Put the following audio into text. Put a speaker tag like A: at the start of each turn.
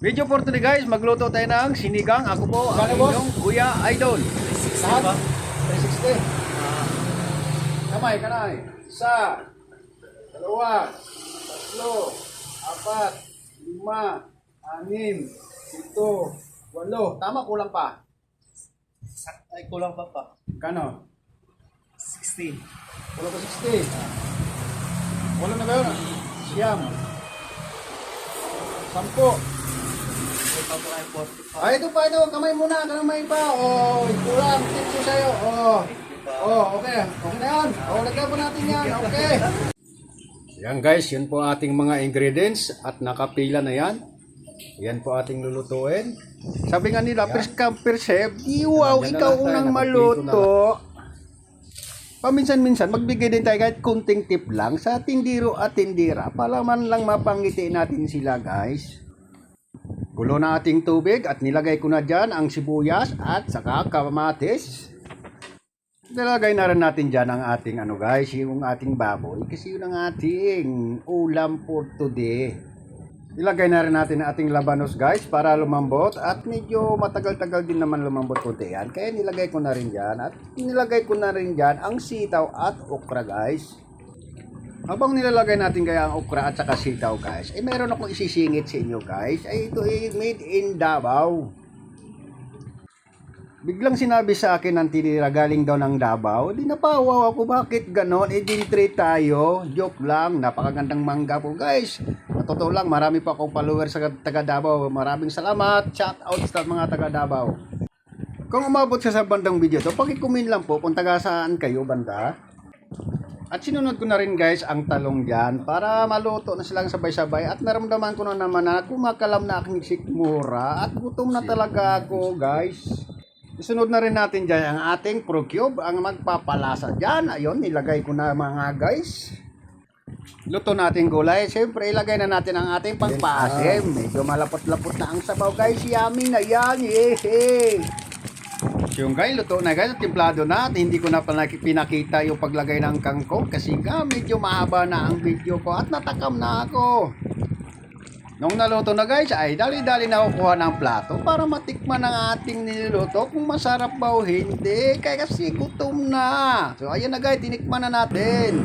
A: Video for today guys, magluto tayo ng sinigang. Ako po ang inyong Kuya Idol.
B: Lahat? 360.
A: Kamay, kanay. Isa, dalawa, tatlo, apat, lima, anim, ito, walo. Tama, kulang pa.
B: Ay, kulang pa pa.
A: Kano?
B: 16.
A: Kulang pa 60. Walo na ba yun? Siyam. 10.
B: May pa po ay 45.
A: Ay, ito pa, ito. Kamay muna, kamay pa. Oh, kulang. Tip ko sa'yo. Okay. Okay na yan. Lagyan po natin yan. Okay. Yan guys, yun po ating mga ingredients at nakapila na yan. Yan po ating lulutuin. Sabi nga nila, first come, first serve. Wow, ikaw unang maluto. Paminsan-minsan, magbigay din tayo kahit kunting tip lang sa tindiro at tindira para man lang mapangiti natin sila guys. Gulo na ating tubig at nilagay ko na dyan ang sibuyas at saka kamatis. Nilagay na rin natin dyan ang ating guys, yung ating baboy kasi yun ang ating ulam for today. Ilagay na rin natin ang ating labanos guys para lumambot at medyo matagal-tagal din naman lumambot konti yan. Kaya nilagay ko na rin dyan at nilagay ko na rin dyan ang sitaw at okra guys. Habang nilalagay natin kaya ang okra at saka sitaw guys, ay meron akong isisingit sa inyo guys. Ay ito ay made in Davao. Biglang sinabi sa akin ng tinira galing daw ng Davao. Di napawaw ako, bakit ganon? E din-treat tayo. Joke lang, napakagandang mangga po guys. Totoo lang, marami pa akong followers sa taga Davao. Maraming salamat. Shout out sa mga taga Davao. Kung umabot sa bandang video to, paki-comment lang po kung taga saan kayo banda. At sinunod ko na rin guys ang talong dyan para maluto na silang sabay-sabay at naramdaman ko na naman na kumakalam na aking sikmura at gutom na talaga ako guys. Isunod na rin natin dyan ang ating pro cube ang magpapalasa dyan. Ayun, nilagay ko na mga guys. Luto natin gulay. Siyempre ilagay na natin ang ating pangpaasim. Medyo malapot-lapot na ang sabaw guys. Yummy na yan. Yehey! Yung guys, luto na guys, timplado na at hindi ko na pinakita yung paglagay ng kangkong kasi nga medyo mahaba na ang video ko at natakam na ako. Nung naluto na guys, ay dali-dali na kukuha ng plato para matikman ang ating niluto kung masarap ba o hindi. Kaya kasi gutom na. So ayan na guys, tinikman na natin.